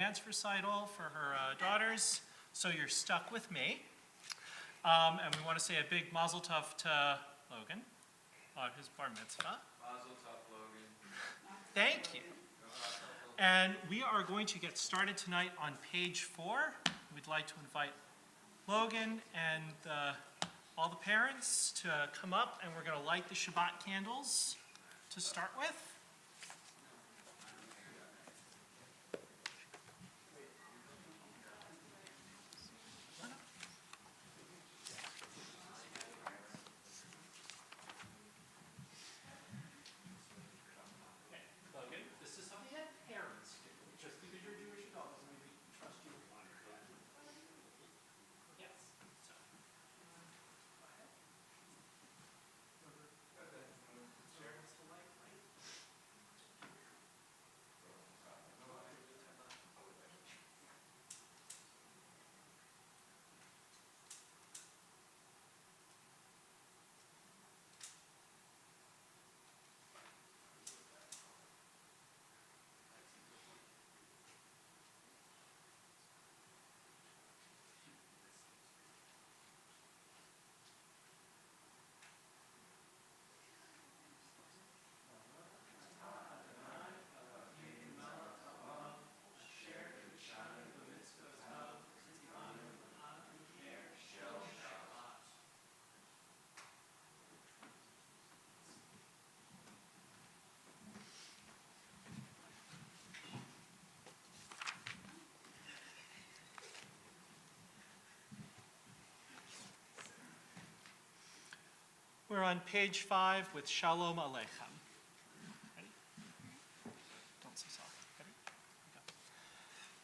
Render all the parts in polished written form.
dance recital for her daughters, so you're stuck with me. And we want to say a big mazel tov to Logan on his bar mitzvah. Mazel tov, Logan. Thank you. And we are going to get started tonight on page 4. We'd like to invite Logan and all the parents to come up, and we're going to light the Shabbat candles to start with. We're on page 5 with Shalom Aleichem. Ready? Don't say soft. Ready? Go.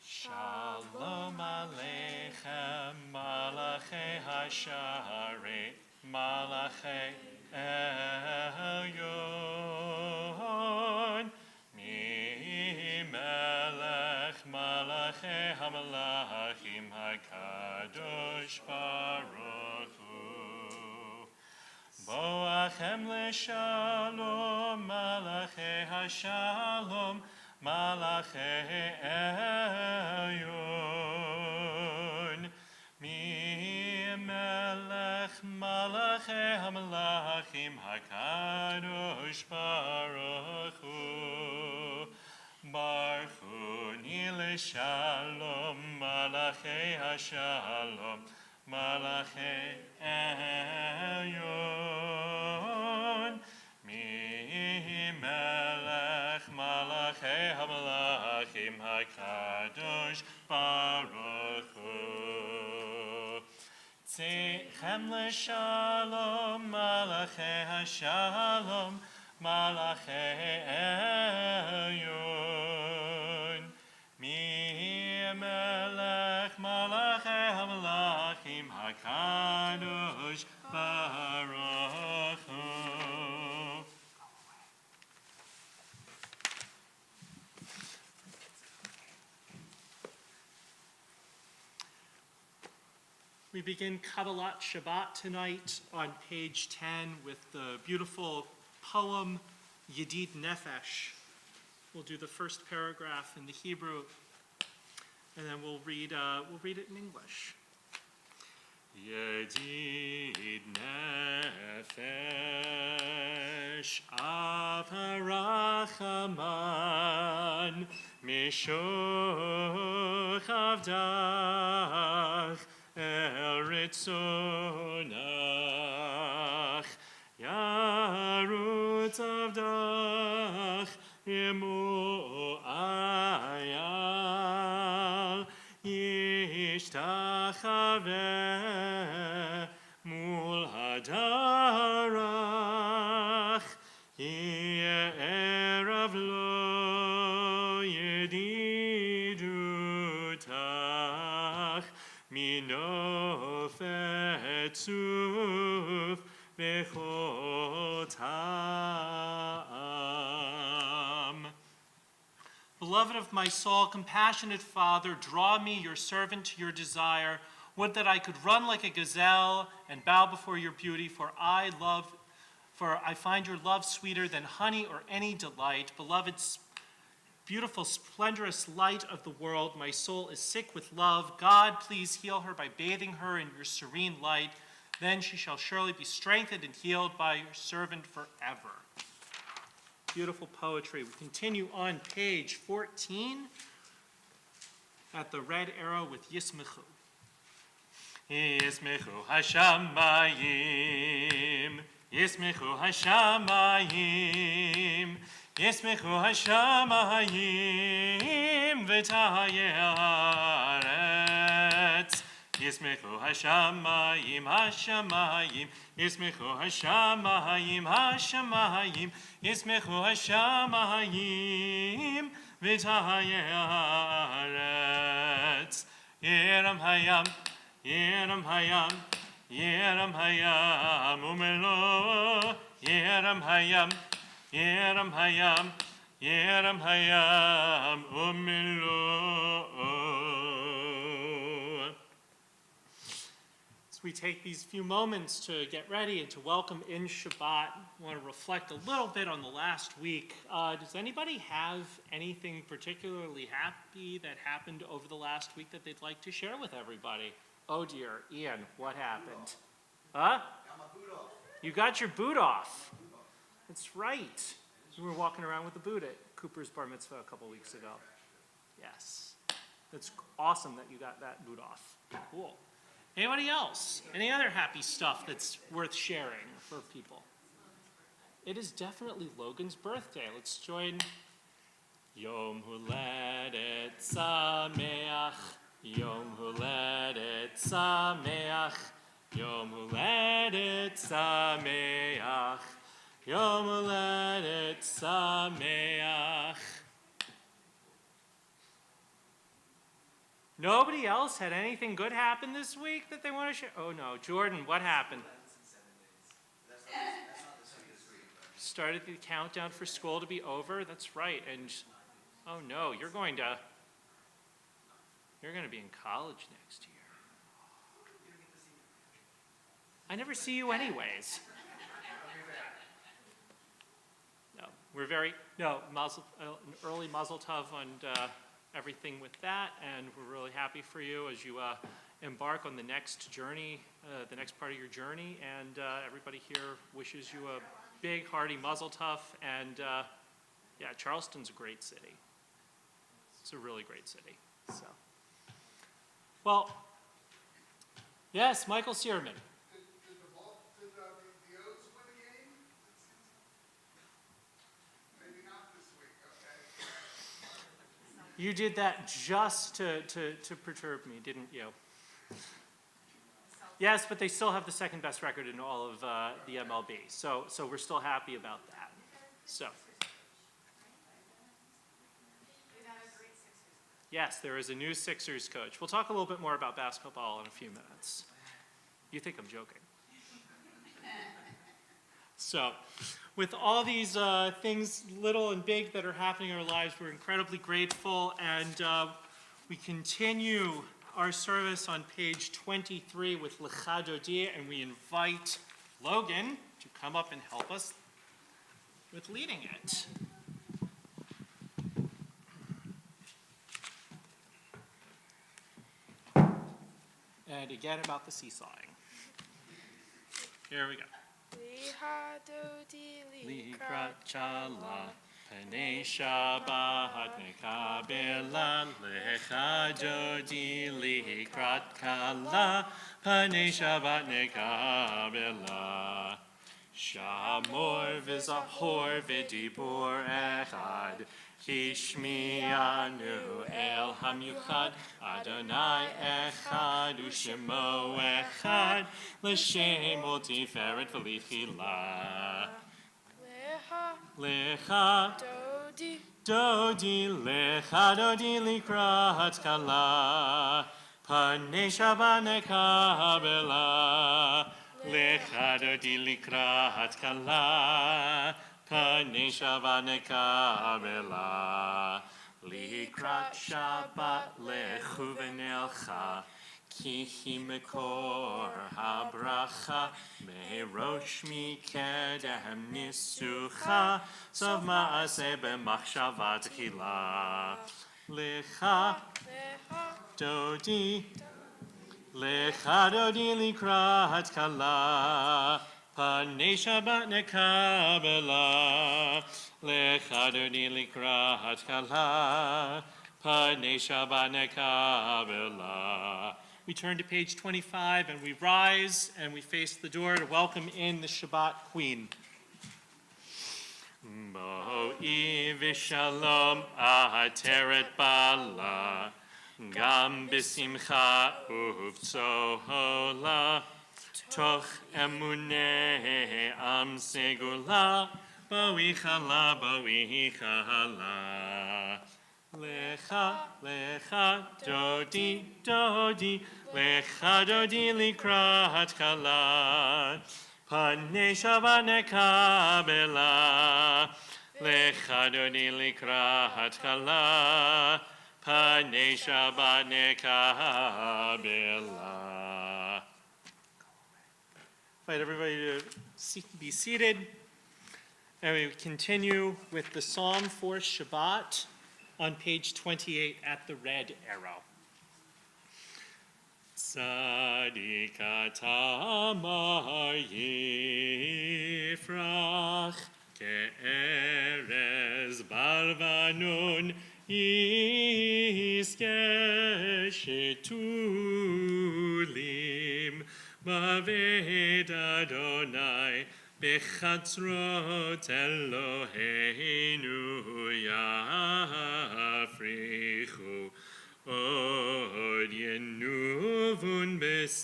Shalom Aleichem, Malachei HaSharei, Malachei Elyon, Mi-Melech Malachei HaMelachim HaKadosh Baruch Hu. Boachem leshalom, malachei hashalom, malachei elyon. Mi-melech malachei hamelachim hakadosh baruch hu. Baruchuni leshalom, malachei hashalom, malachei elyon, mi-melech malachei hamelachim hakadosh baruch hu. Tzechem leshalom, malachei hashalom, malachei elyon, mi-melech malachei hamelachim hakadosh baruch hu. We begin Kabbalat Shabbat tonight on page 10 with the beautiful poem Yedid Nefesh. We'll do the first paragraph in the Hebrew, and then we'll read it in English. Yedid Nefesh Av HaRachaman Mishoch Avdach El Ritzonach Yarutz Avdach Yemu Ayal Yishtachaveh Mul Hadarach Ye'erav Lo Yedidutach Minofet Suf Bechotam. Beloved of my soul, compassionate Father, draw me, your servant, to your desire. Would that I could run like a gazelle and bow before your beauty, for I find your love sweeter than honey or any delight. Beloved, beautiful, splendorous light of the world, my soul is sick with love. God, please heal her by bathing her in your serene light. Then she shall surely be strengthened and healed by your servant forever. Beautiful poetry. We continue on page 14 at the red arrow with Yismechu. Yismechu hashamayim, Yismechu hashamayim, Yismechu hashamayim, v'tahayeh haaretz. Yismechu hashamayim, hashamayim, Yismechu hashamayim, hashamayim, Yismechu hashamayim, v'tahayeh haaretz. Yeram hayam, Yeram hayam, Yeram hayam, umelo. Yeram hayam, Yeram hayam, Yeram hayam, umelo. As we take these few moments to get ready and to welcome in Shabbat, I want to reflect a little bit on the last week. Does anybody have anything particularly happy that happened over the last week that they'd like to share with everybody? Oh dear, Ian, what happened? Huh? Got my boot off. You got your boot off. That's right. You were walking around with the boot at Cooper's bar mitzvah a couple weeks ago. Yes. That's awesome that you got that boot off. Cool. Anybody else? Any other happy stuff that's worth sharing for people? It is definitely Logan's birthday. Let's join. Yom Huledet Sameach. Yom Huledet Sameach, Yom Huledet Sameach, Yom Huledet Sameach. Nobody else had anything good happen this week that they want to share? Oh no, Jordan, what happened? That's not the sweetest week. Started the countdown for school to be over? That's right, and oh no, you're going to be in college next year. I never see you anyways. No, an early mazel tov on everything with that, and we're really happy for you as you embark on the next journey, the next part of your journey, and everybody here wishes you a big, hearty mazel tov, and yeah, Charleston's a great city. It's a really great city, so. Well, yes, Michael Searman. Did the O's win a game? Maybe not this week, okay. You did that just to perturb me, didn't you? Yes, but they still have the second best record in all of the MLB, so we're still happy about that. So. Yes, there is a new Sixers coach. We'll talk a little bit more about basketball in a few minutes. You think I'm joking. So, with all these things, little and big, that are happening in our lives, we're incredibly grateful, and we continue our service on page 23 with Lecha Dodi, and we invite Logan to come up and help us with leading it. And again about the seesawing. Here we go. Lecha Dodi Likrat Chala, Panei Shabbat Mekabela, Lecha Dodi Likrat Kala, Panei Shabbat Mekabela. Shamor v'zahor v'dibor echad, Hishmianu el hamyuchad, Adonai echad u'shemo echad, l'shem ol tiferet v'lichila. Lecha Dodi, Lecha Dodi likrat kala, Panei Shabbat nekabela. Lecha Dodi likrat kala, Panei Shabbat nekabela. Likrat Shabbat lechu v'nelcha, כי היא מקור הברכה, מראש מקדם ניסוחה, סוף מעשה במחשבה תחילה. לך דודי, לך דודי לקראת כלה, פני שבת נקבלה. לך דודי לקראת כלה, פני שבת נקבלה. We turn to page 25 and we rise and we face the door to welcome in the Shabbat Queen. בואי ושלום עטרת בעלה, גם בשמחה ובצהלה, תוך אמוני עם סגולה, בואי חלה, בואי חלה. לך, לך דודי, דודי, לך דודי לקראת כלה, פני שבת נקבלה. לך דודי לקראת כלה, פני שבת נקבלה. Invite everybody to be seated. And we continue with the Psalm for Shabbat on page 28 at the red arrow. Tzadik atamar yifrach, ke'erez balvanon yiske shetulim, baved Adonai bechatzrot Eloheinu yafrichu. Od yenuvun beseva,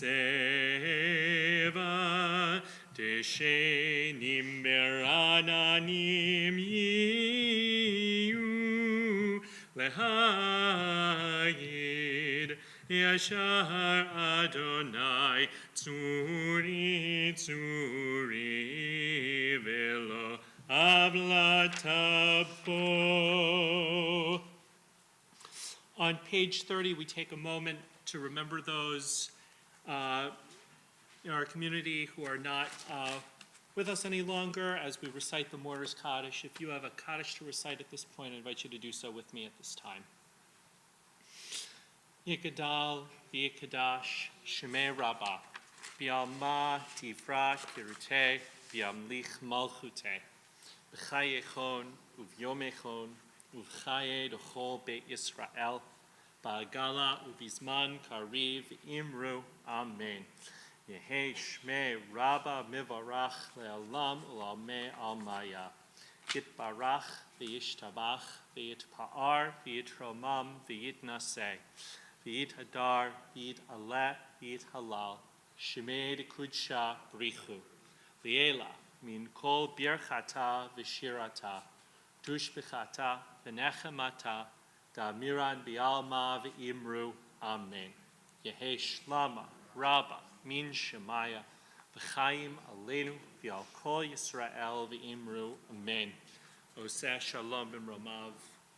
deshenim berananim yiyu, lehayid yashar Adonai, tzuri tzuri velo avlatabo. On page 30, we take a moment to remember those in our community who are not with us any longer as we recite the Mortar's Kaddish. If you have a Kaddish to recite at this point, I invite you to do so with me at this time. Yikadal v'yikadash shemei rabbah, b'alma tivra kirute, b'amlich malchute, b'chayechon uvyomechon, Uvchaye d'chol Beit Yisrael, Ba'agala uvizman kariv imru, Amen. Yehi shmei Rabba mivarach le'alam u'lamei almaya. Yitbarach v'yishtabach v'yitpa'ar v'yitromam v'yitnaseh v'yithadar v'yit'aleh v'yithalal shmei d'kudsha brichu v'yela min kol birchata v'shirata Dushbichata v'nechemata da'amiran bi'alma v'imru, Amen. Yehi shlama rabba min shemaya v'chaim aleinu v'al kol Yisrael v'imru, Amen. Oseh shalom b'mromav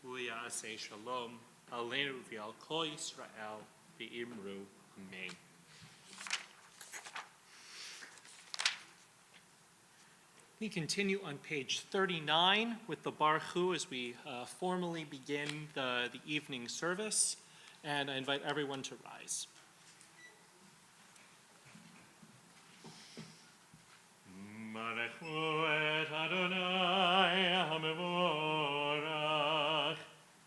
u'ya'aseh shalom aleinu v'al kol Yisrael v'imru, Amen. We continue on page 39 with the Baruch Hu as we formally begin the evening service, and I invite everyone to rise. Baruchu et Adonai HaMevorach,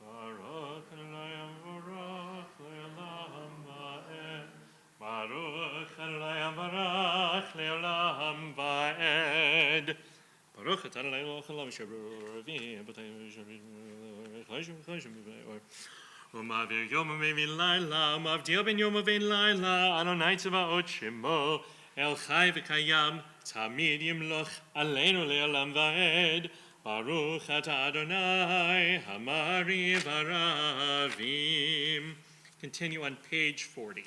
Baruch Adonai HaMevorach le'olam va'ed, Baruch Adonai HaMevorach le'olam va'ed. Baruch atah Adonai l'olam sharavim, b'tayim sharavim, chayshim b'or. U'mavir yom u'mevin layla, u'mavdil ben yom u'vein layla, Adonai tzavaot shemo, El chai v'kayam, tamid yimloch aleinu le'olam va'ed. Baruch atah Adonai hamari v'aravim. Continue on page 40.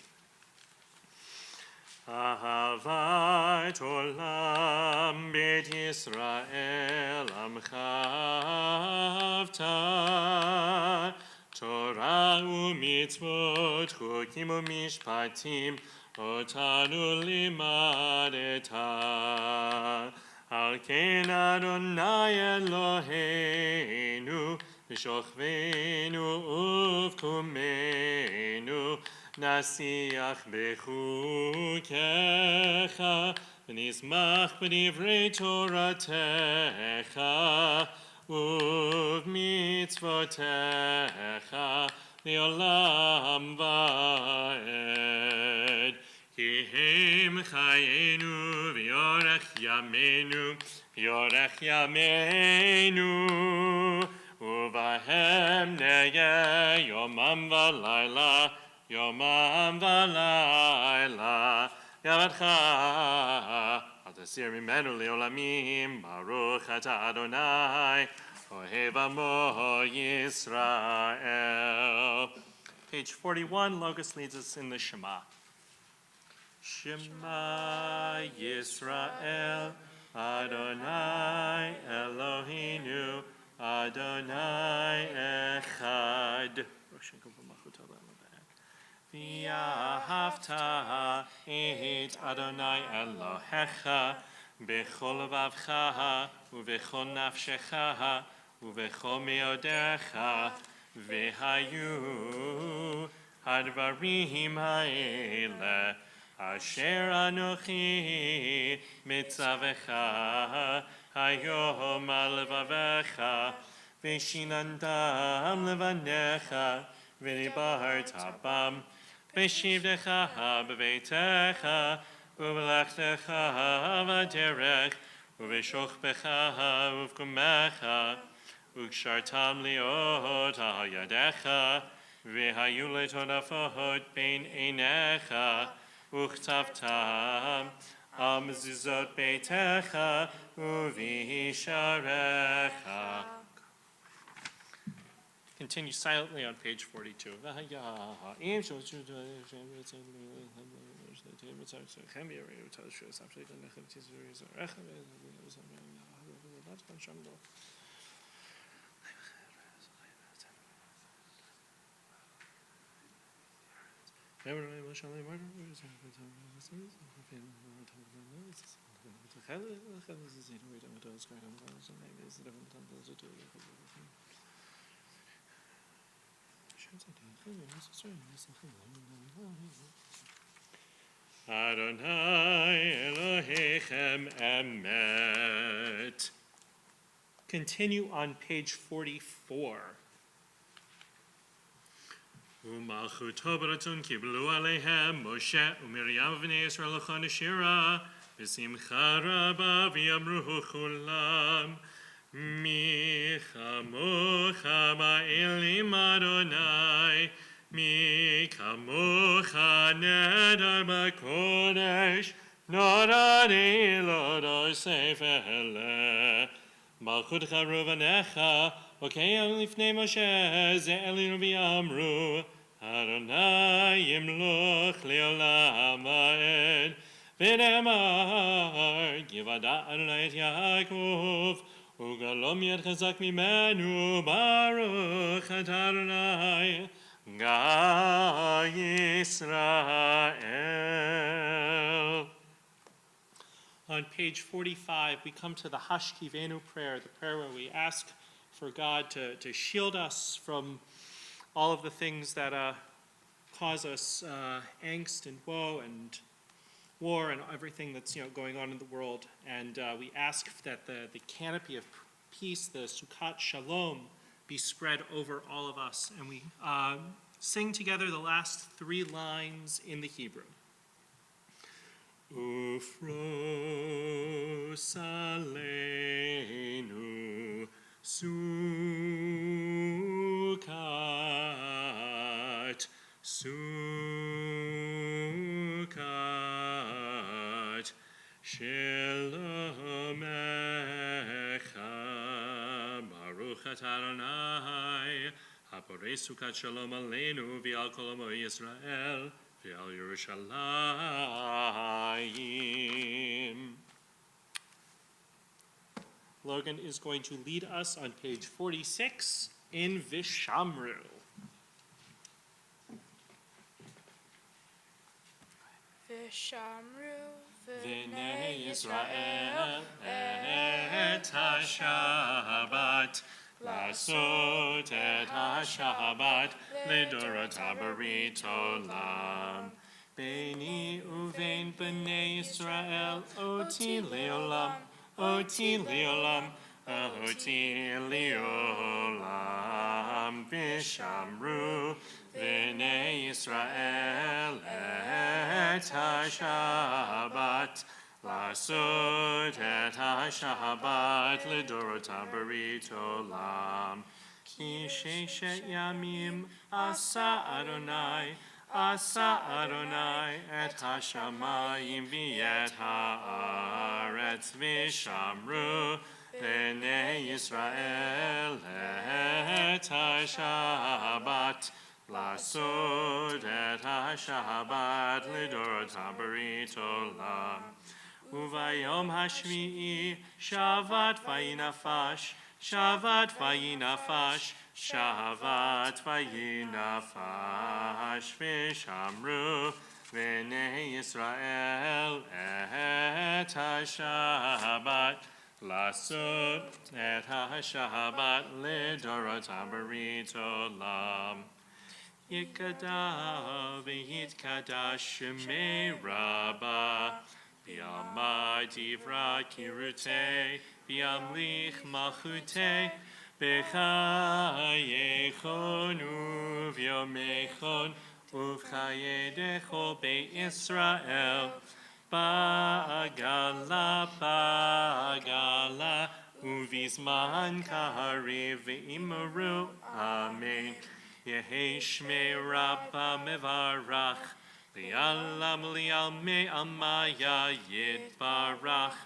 Ahavat olam Beit Yisrael amchavta, Torah u'mitzvot, chukim u'mishpatim, otanu limadeta. Al ken Adonai Eloheinu, v'shochvenu uvkumenu, nasiach bechukecha, v'nismach b'divrei Toratecha, ובמצוותיך לעולם ועד. כי הם חיינו ויורך ימינו, ובהם נהיה יומם ולילה, יעבדך. אל תסיר ממנו לעולמים, ברוך אתה אדוני, אוהב עמו ישראל. Page 41, Logos leads us in the Shema. Shema Yisrael, Adonai Eloheinu, Adonai Echad. V'ahavta et Adonai Elohecha, b'chol levavcha, u'v'chol nafshecha, u'v'chol meodecha, v'hayu hadvarim ha'ele, asher anochi mitzavecha, hayom al levavecha, v'shinantam levanecha, v'dibarta bam, v'shivdecha b'veitecha, u'v'lechtecha v'derech, u'v'shochbecha u'v'kumecha, u'kshartam liot ha'yadecha, v'hayu letonafot bein einecha, u'chtavtam al mezuzot beitecha, u'v'isharecha. Continue silently on page 42. Adonai Elohechem emet. Continue on page 44. ומלכותו ברצון קיבלו עליהם משה ומרים ובני ישראל לכל נשירה בשמחה רבה ויאמרו כולם מי כמוך באלים אדוני מי כמוך נדר בקודש נודעני לא תוסיף אלה מלכותך רובנך וקיים לפני משה זה אלינו ויאמרו אדוני ימלוך לעולם ועד ונאמר יוודע אדוני את יעקב וגלום יד חזק ממנו ברוך אתה אדוני גא ישראל. On page 45, we come to the Hashkivenu prayer, the prayer where we ask for God to shield us from all of the things that cause us angst and woe and war and everything that's going on in the world. And we ask that the canopy of peace, the Sukkot Shalom, be spread over all of us. And we sing together the last 3 lines in the Hebrew. Ufros aleinu sukat, sukat, shalom echa, baruch atah Adonai, haporei sukat shalom aleinu v'al kol amo Yisrael, v'al Yerushalayim. Logan is going to lead us on page 46 in Vishamru. Vishamru V'nei Yisrael et ha-Shabbat Lasot et ha-Shabbat Lidorot habarit olam Beni uvein b'nei Yisrael Oti leolam Oti leolam Oti leolam Vishamru V'nei Yisrael et ha-Shabbat Lasot et ha-Shabbat Lidorot habarit olam Ki sheshet yamim asa Adonai et ha-shamayim v'et ha'aretz v'shamru B'nei Yisrael et ha-Shabbat Lasot et ha-Shabbat Lidorot habarit olam Uvayom hashvi'i Shavat vayinafash Shavat vayinafash Shavat vayinafash V'shamru V'nei Yisrael et ha-Shabbat Lasot et ha-Shabbat Lidorot habarit olam Yikada v'yitkadash shemei Rabbah B'yamai divra kirutei B'yamlich malchutei B'chayechon uv'yomechon Uv'chayedecho be'Yisrael Ba'agala Uv'izman kahariv v'imaru Amen Yehi shmei Rabba mevarach Li'alam li'almei amaya yitbarach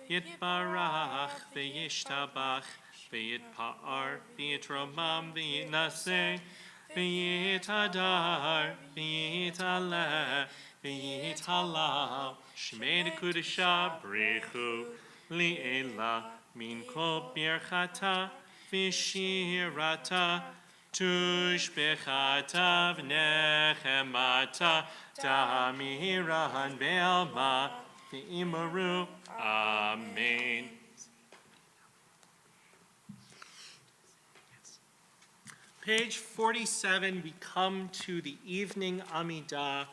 Yitbarach v'yishtabach V'yitpa'ar v'yitromam v'yitnaseh V'yitadar v'yitaleh v'yithalal Shmei dekudesha brichu li'ela Min kol birchata v'shirata Tushbechata v'nechemata Ta'amiran be'alma v'imaru Amen. Page 47, we come to the evening Amidah.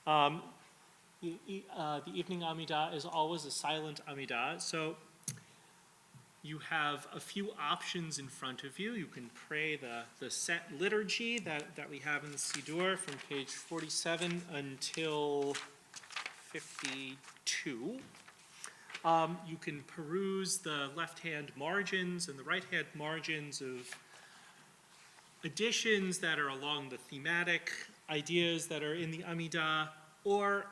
The evening Amidah is always a silent Amidah, so you have a few options in front of you. You can pray the set liturgy that we have in the Siddur from page 47 until 52. You can peruse the left-hand margins and the right-hand margins of additions that are along the thematic ideas that are in the Amidah, or,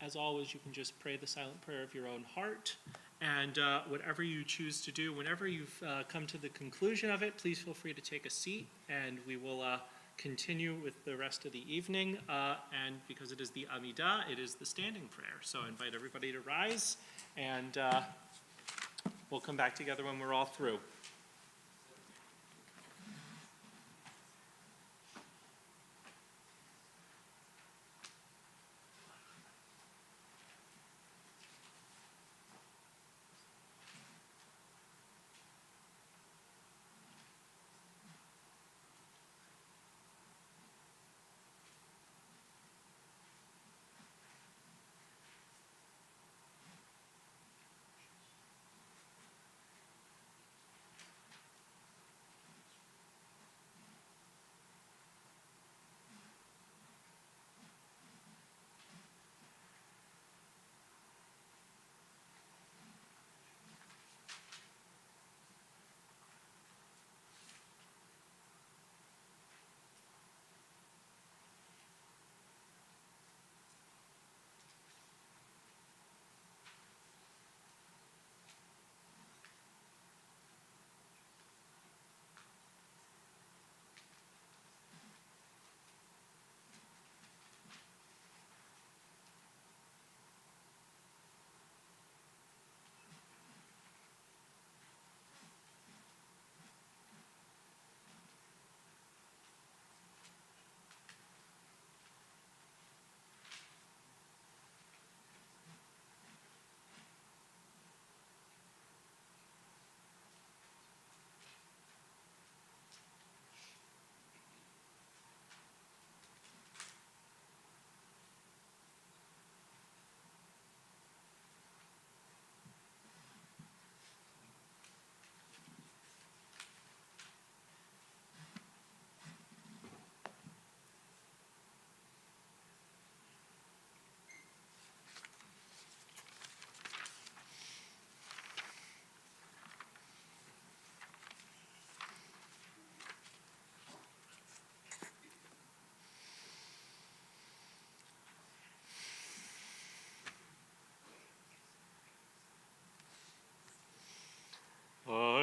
as always, you can just pray the silent prayer of your own heart. And whatever you choose to do, whenever you've come to the conclusion of it, please feel free to take a seat, and we will continue with the rest of the evening. And because it is the Amidah, it is the standing prayer. So I invite everybody to rise, and we'll come back together when we're all through.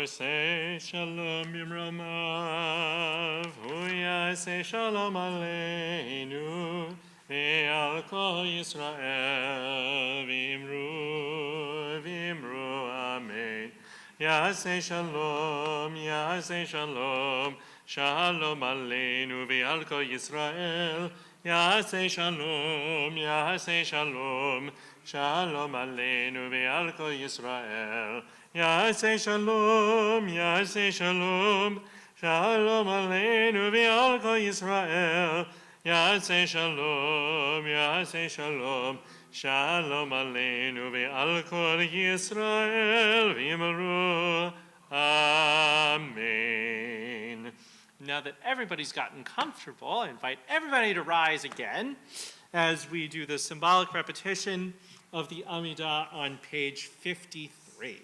Yosei shalom bimromav, hu yasei shalom aleinu, ve'al kol Yisrael, v'imru amen. Yasei shalom, shalom aleinu, ve'al kol Yisrael, Yasei shalom, shalom aleinu ve'al kol Yisrael. Yasei shalom, shalom aleinu ve'al kol Yisrael. Yasei shalom, shalom aleinu ve'al kol Yisrael. V'imru, amen. Now that everybody's gotten comfortable, I invite everybody to rise again as we do the symbolic repetition of the Amidah on page 53.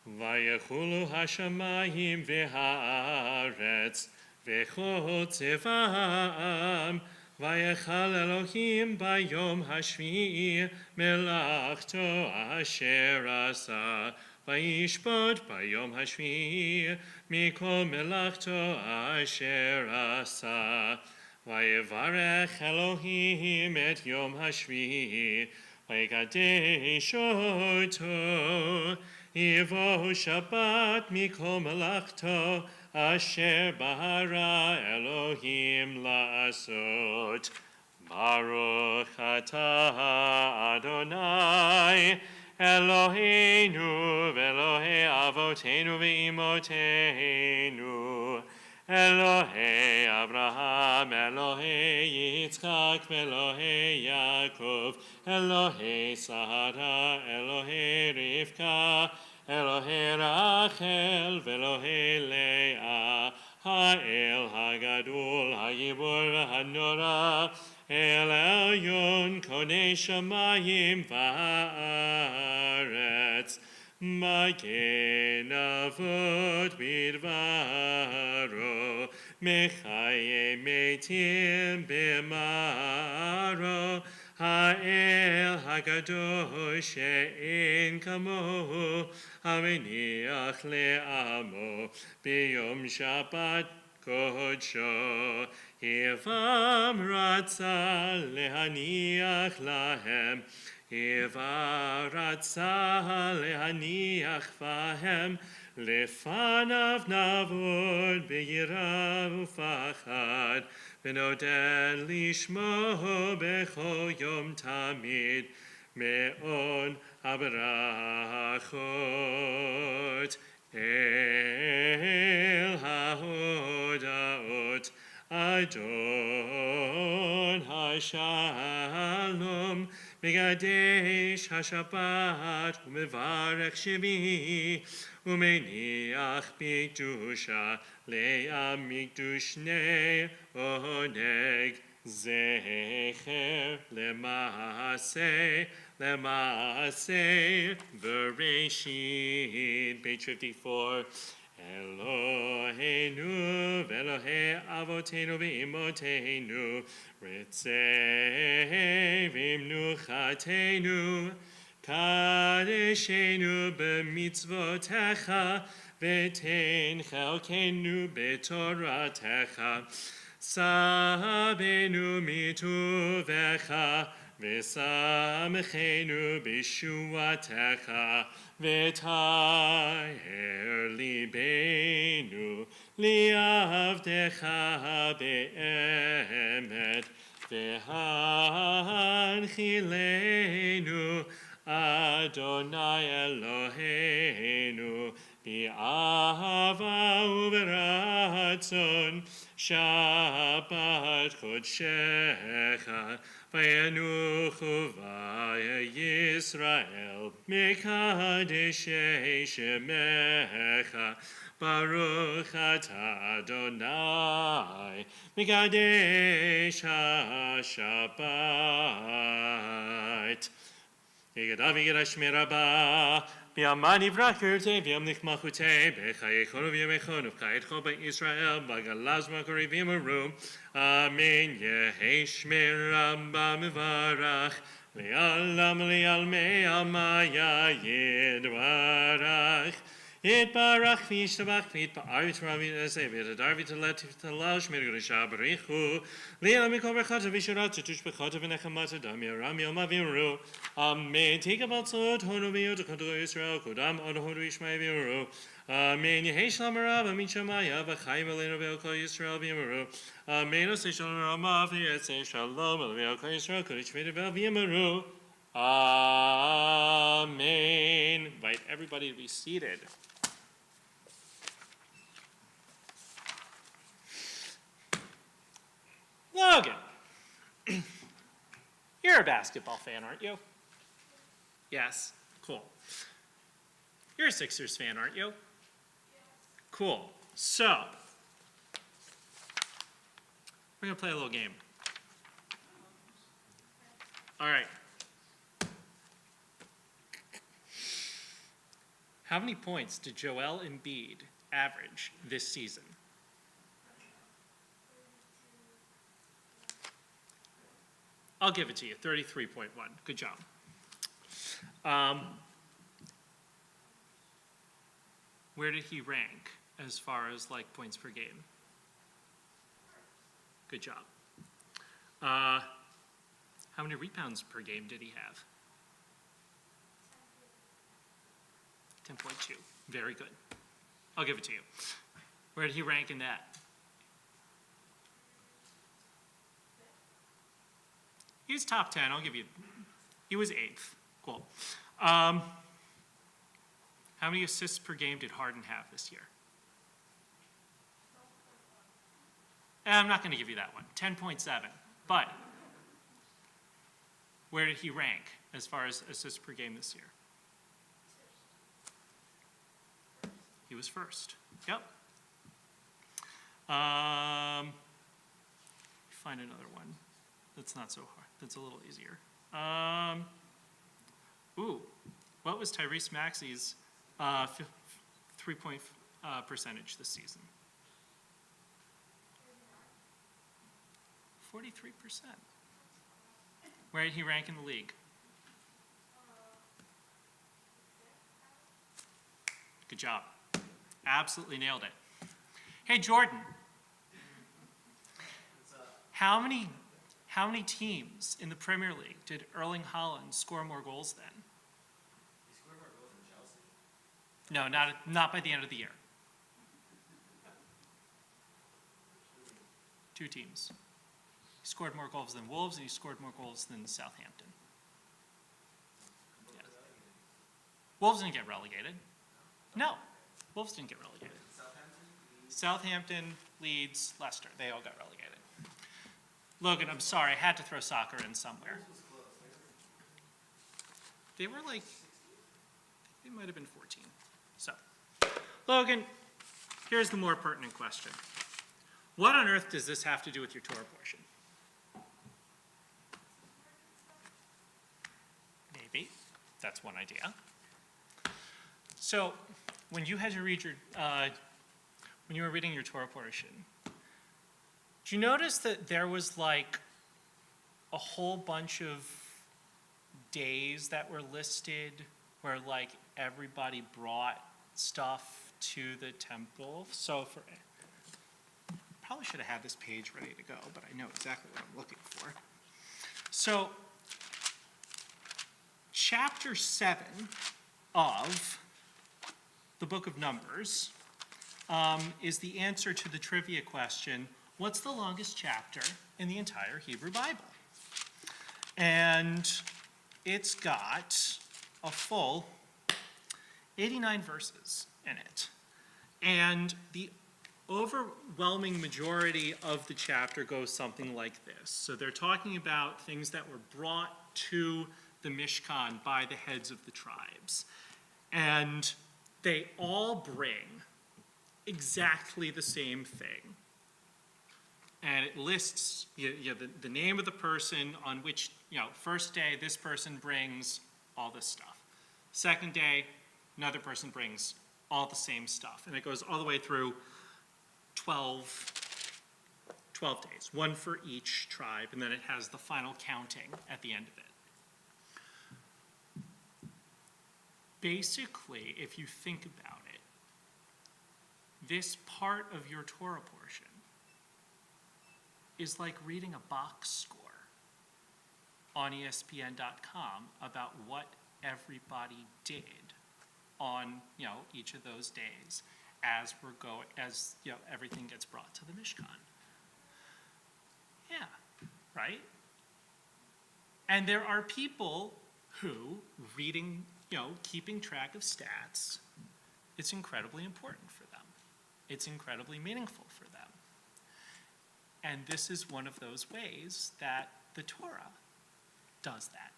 Vayechulu hashamayim v'haaretz v'chol tzevam vayechal Elohim bayom hashvi'i melachto asher asa Vayishpot bayom hashvi'i mikol melachto asher asa. Vayevarech Elohim et yom hashvi'i vayikadesh oto. Yivo Shabbat mikol melachto asher bara Elohim la'asot. Baruch atah Adonai Eloheinu v'Elohei avoteinu v'imoteinu Elohei Abraham, Elohei Yitzchak, v'Elohei Yaakov Elohei Sarah, Elohei Rivka Elohei Rachel v'Elohei Leah Ha'el Hagadol Ha'yibor v'Hanora El Elyon Konei Shamayim Va'aretz Magen Avot Bidvaro Mechaye Metim B'maro Ha'el Hagadosh She'en Kamohu Hameniach Le'amo B'yom Shabbat Kodsho Hivam Ratza Lehaniach Lahem Hiva Ratza Lehaniach Vahem Lefanav Navod B'yira Ufachad V'nodel Lishmo B'chol Yom Tamid Me'on Habrachot El HaHodaot Adon HaShalom Megadesh HaShabbat Umevarech Shemi Umeniach Mikdusha Le'am Mikdushnei Oneg Zecher Lema'aseh Bereshit page 54 Eloheinu v'Elohei avoteinu v'imoteinu Ritzei v'imnuchateinu Kadeshenu b'mitzvotecha V'tein chelkenu b'toratecha Sabenu mituvecha V'samechenu b'shuatecha V'taher libeinu li'avdecha be'emet V'hanchilenu Adonai Eloheinu bi'ahava u'v'ratzon Shabbat kodshecha V'yanuchu v'Yisrael Mikadeshei shemecha Baruch atah Adonai Mikadesh HaShabbat Yigadav Yigadash Merabah B'yamani v'rakirte v'yamlich machute B'chayechonu v'yamechonu v'chayetcho b'Yisrael B'galaz makori v'yimaru Amen Yehesh Merabah Mevarach Le'alam le'almei amaya yidbarach. Yitbarach v'yishtabach v'yitba'arit ravi esei v'yitadar v'yitalet v'yitalash mirgrisha b'richu. Le'alam mikol berchata v'yishurat tutush b'chata v'nechamata dam yaram yom aviru. Amen. Tika batzot hono v'yot kodo Yisrael kodam od hono yishmai v'yuru. Amen. Yehi shalom rav amin shamaya v'chayim elenu v'yokol Yisrael v'yimuru. Amen. Osei shalom ramav v'yesei shalom v'yokol Yisrael kodesh v'yidvel v'yimuru. Amen. Invite everybody to be seated. Logan, you're a basketball fan, aren't you? Yes, cool. You're a Sixers fan, aren't you? Cool. So, we're going to play a little game. All right. How many points did Joel Embiid average this season? I'll give it to you, 33.1. Good job. Where did he rank as far as like points per game? Good job. How many rebounds per game did he have? 10.2. Very good. I'll give it to you. Where did he rank in that? He was top 10. I'll give you. He was 8th. Cool. How many assists per game did Harden have this year? I'm not going to give you that one. 10.7. But where did he rank as far as assists per game this year? He was first. Yep. Find another one that's not so hard. That's a little easier. What was Tyrese Maxey's three-point percentage this season? 43%. Where did he rank in the league? Good job. Absolutely nailed it. Hey, Jordan. How many teams in the Premier League did Erling Haaland score more goals than? He scored more goals than Chelsea. No, not by the end of the year. 2 teams. He scored more goals than Wolves, and he scored more goals than Southampton. Yeah. Wolves didn't get relegated. No, Wolves didn't get relegated. Southampton, Leeds, Leicester, they all got relegated. Logan, I'm sorry, I had to throw soccer in somewhere. They were like, they might have been 14. So, Logan, here's the more pertinent question. What on earth does this have to do with your Torah portion? Maybe. That's one idea. So, when you had to read when you were reading your Torah portion, did you notice that there was like a whole bunch of days that were listed where like everybody brought stuff to the temple? So probably should have had this page ready to go, but I know exactly what I'm looking for. So, chapter 7 of the book of Numbers is the answer to the trivia question, what's the longest chapter in the entire Hebrew Bible? And it's got a full 89 verses in it. And the overwhelming majority of the chapter goes something like this. So they're talking about things that were brought to the Mishkan by the heads of the tribes. And they all bring exactly the same thing. And it lists the name of the person on which, first day this person brings all this stuff. Second day, another person brings all the same stuff. And it goes all the way through 12 days, one for each tribe, and then it has the final counting at the end of it. basically, if you think about it, this part of your Torah portion is like reading a box score on ESPN.com about what everybody did on, each of those days as everything gets brought to the Mishkan. Yeah, right? And there are people who reading, keeping track of stats, it's incredibly important for them. It's incredibly meaningful for them. And this is one of those ways that the Torah does that.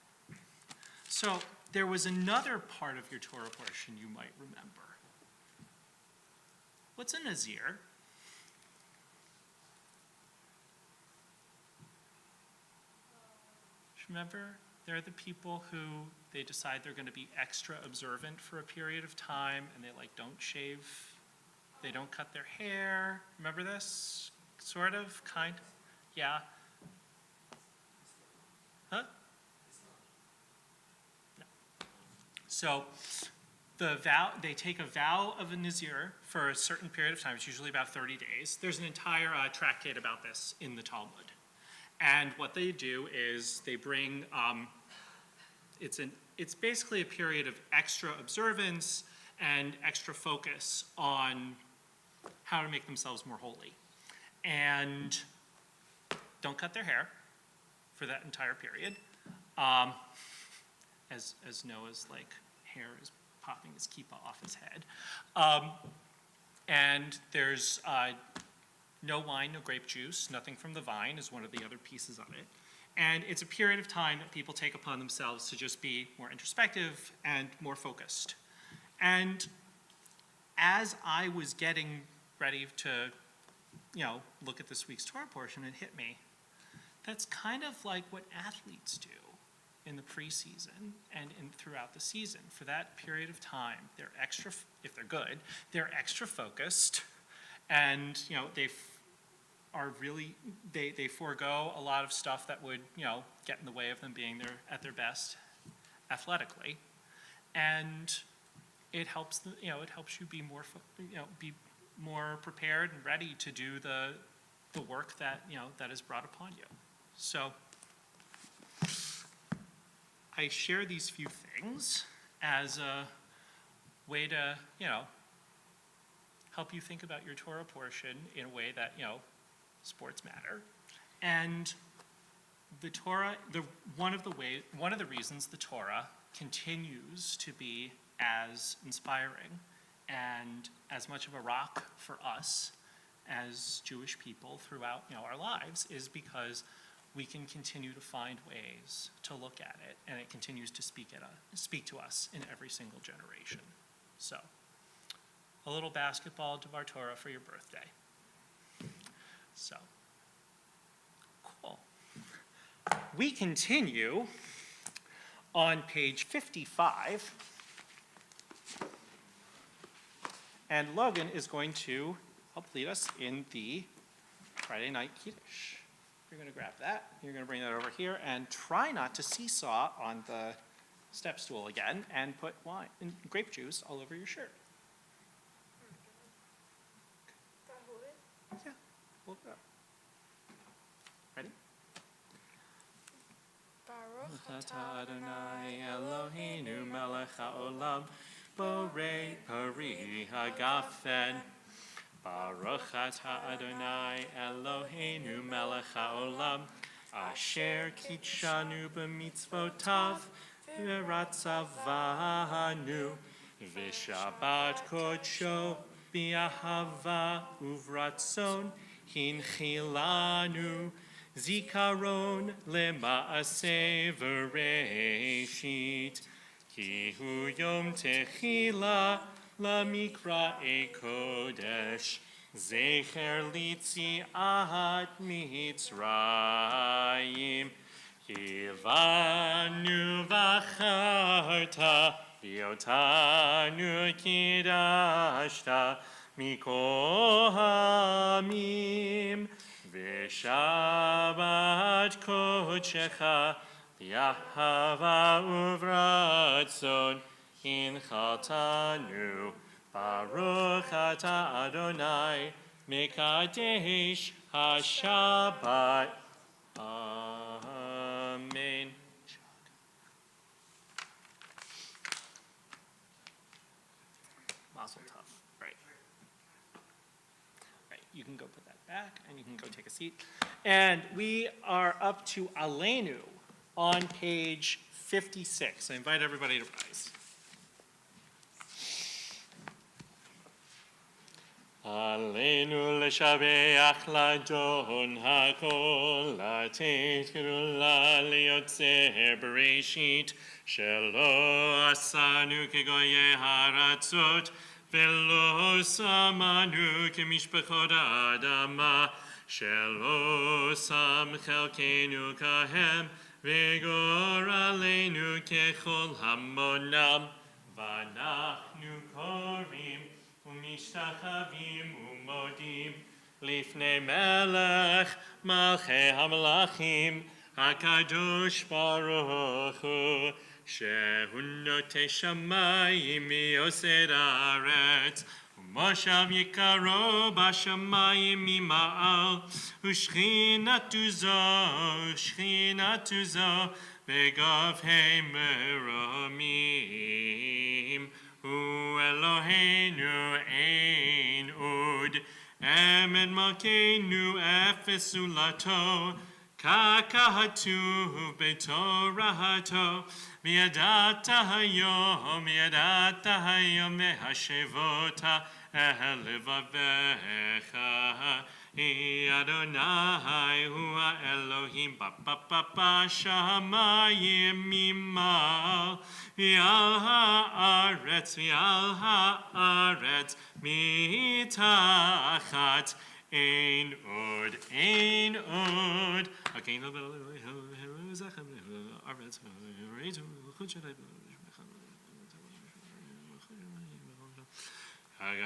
So there was another part of your Torah portion you might remember. What's a Nazir? Remember, they're the people who they decide they're going to be extra observant for a period of time, and they don't shave, they don't cut their hair. Remember this? Sort of, kind of, yeah. Huh? No. So they take a vow of a Nazir for a certain period of time. It's usually about 30 days. There's an entire tractate about this in the Talmud. And what they do is they bring, it's basically a period of extra observance and extra focus on how to make themselves more holy. And don't cut their hair for that entire period. As Noah's hair is popping his kippah off his head. And there's no wine, no grape juice, nothing from the vine is one of the other pieces of it. And it's a period of time that people take upon themselves to just be more introspective and more focused. And as I was getting ready to, look at this week's Torah portion, it hit me. That's kind of like what athletes do in the preseason and throughout the season. For that period of time, they're extra, if they're good, they're extra focused. And, they forego a lot of stuff that would, get in the way of them being at their best athletically. And it helps, it helps you be more prepared and ready to do the work that, that is brought upon you. So I share these few things as a way to, help you think about your Torah portion in a way that, sports matter. And the Torah, one of the reasons the Torah continues to be as inspiring and as much of a rock for us as Jewish people throughout, our lives is because we can continue to find ways to look at it, and it continues to speak to us in every single generation. So, a little basketball Devar Torah for your birthday. So, cool. We continue on page 55, and Logan is going to help lead us in the Friday night Kiddush. You're going to grab that, you're going to bring that over here, and try not to seesaw on the step stool again, and put wine and grape juice all over your shirt. Yeah, hold it up. Ready? Baruch Atah Adonai Eloheinu melech haolam, borei pari hagafen. Baruch atah Adonai Eloheinu melech haolam, asher kitshanu b'mitzvotav v'ratzavanu, v'shabbat kodsho bi'ahava uvratzon hinchilanu, zikaron lema'aseh v'reishit, ki hu yom techila lamikra'e kodesh, zecher litziat mitzrayim, kivanu v'acharta, v'yotanu kidashta, mikohamim, v'shabbat kodshecha, v'yahava uvratzon, kinchaltanu, Baruch atah Adonai, Mekadesh HaShabbat. Amen. Mazel tov. Right. Right. You can go put that back, and you can go take a seat. And we are up to Aleinu on page 56. I invite everybody to rise. Aleinu l'shabeach l'adon hakol, לתת גדולה ליוצר בראשית, שלא עשנו כגויי הארצות, ולא שמנו כמשפחות האדמה, שלא שם חלקנו כהם, וגורלנו ככל המונם, ואנחנו קוראים ומשתחווים ומודים לפני מלך מלכי המלכים הקדוש ברוך הוא, שהוא נוטה שמיים מיוסד הארץ, ומושב יקרו בשמיים ממעל, ושכינתו זו בגבהי מרומים. הוא אלוהינו אין עוד, אמת מלכנו אפס זולתו, ככתוב בתורתו, וידעת היום והשבות אל לבביך. אדוני הוא האלוהים בשמיים ממעל, ועל הארץ מתחת. אין עוד, אין עוד.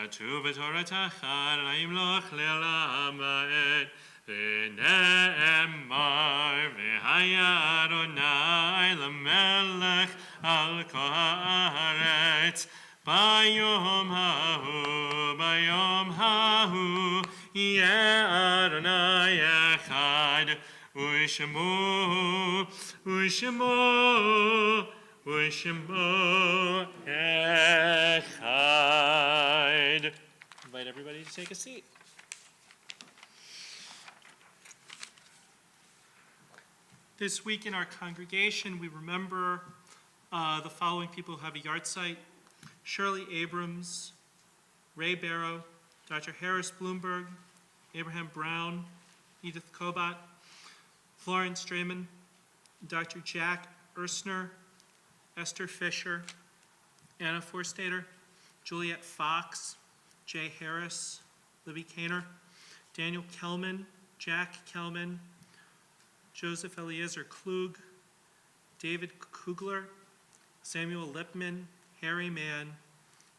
כתוב בתורתך למלוך לעולם ועד, ונאמר והיה אדוני למלך על כל הארץ. ביום ההוא יהיה אדוני אחד, ושמו echad. Invite everybody to take a seat. This week in our congregation, we remember the following people who have a yard site: Shirley Abrams, Ray Barrow, Dr. Harris Bloomberg, Abraham Brown, Edith Kobat, Florence Drayman, Dr. Jack Ersner, Esther Fisher, Anna Forstater, Juliet Fox, Jay Harris, Libby Kaner, Daniel Kellman, Jack Kellman, Joseph Eliezer Klug, David Kugler, Samuel Lipman, Harry Mann,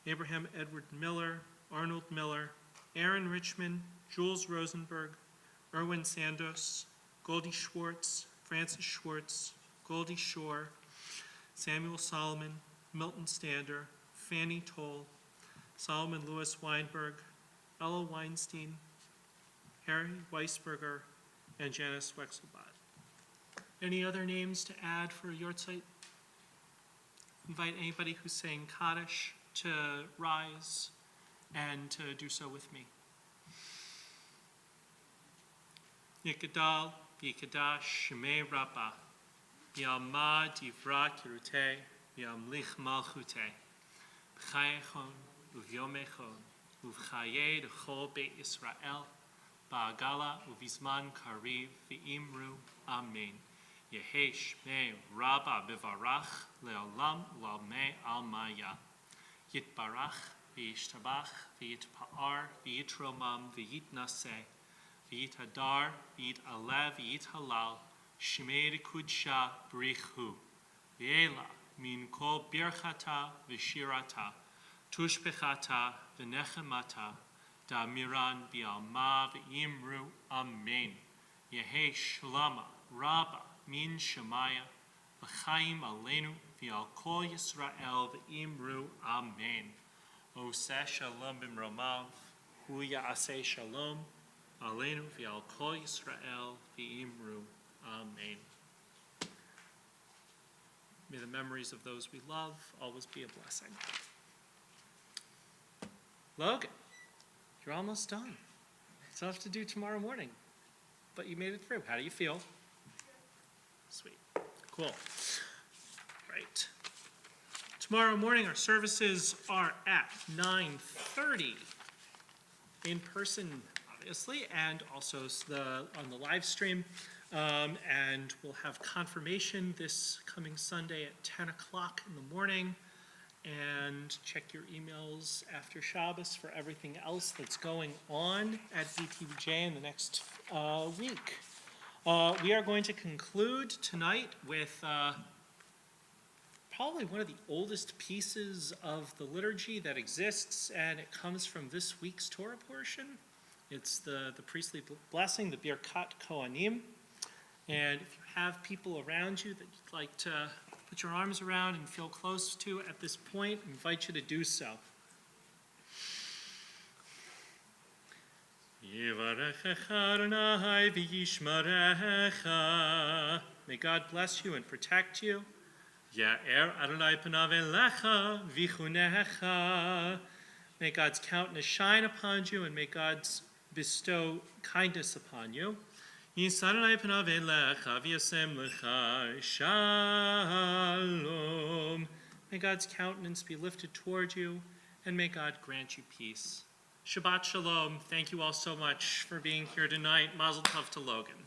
Abraham Edward Miller, Arnold Miller, Aaron Richmond, Jules Rosenberg, Erwin Sandos, Goldie Schwartz, Francis Schwartz, Goldie Shore, Samuel Solomon, Milton Stander, Fanny Toll, Solomon Lewis Weinberg, Ella Weinstein, Harry Weisberger, and Janice Wexelbot. Any other names to add for a yard site? Invite anybody who's saying Kaddish to rise and to do so with me. Yikadal, Yikadash, Shemei Rabbah, Yalma Divra Kirute, Yamlich Malchute, B'chayechon, Uvyomechon, Uvchaye D'chol Beit Yisrael, Ba'agala Uvizman Kariv V'imru Amen. Yehesh Shmei Rabbah Bivarach Le'olam U'almei Almaya. Yitbarach V'yishtabach V'yitpa'ar V'yitromam V'yitnaseh V'yitadar V'yitalev V'yithalal Shmei Kudsha Brichu V'ela Min Kol Birchata V'shirata Tushpechata V'nechemata Da'miran B'alma V'imru Amen. Yehesh Shlama Rabba Min Shemaya v'chaim aleinu v'al kol Yisrael v'imru amen. Oseh shalom b'mromav, hu ya'aseh shalom aleinu v'al kol Yisrael v'imru amen. May the memories of those we love always be a blessing. Logan, you're almost done. Still have to do tomorrow morning, but you made it through. How do you feel? Sweet. Cool. Right. Tomorrow morning, our services are at 9:30 in person, obviously, and also on the live stream. And we'll have confirmation this coming Sunday at 10 o'clock in the morning. And check your emails after Shabbos for everything else that's going on at BTBJ in the next week. We are going to conclude tonight with probably one of the oldest pieces of the liturgy that exists, and it comes from this week's Torah portion. It's the priestly blessing, the Birkat Kohanim. And if you have people around you that you'd like to put your arms around and feel close to at this point, I invite you to do so. May God bless you and protect you. May God's countenance shine upon you, and may God bestow kindness upon you. Shalom. May God's countenance be lifted toward you, and may God grant you peace. Shabbat shalom. Thank you all so much for being here tonight. Mazel tov to Logan.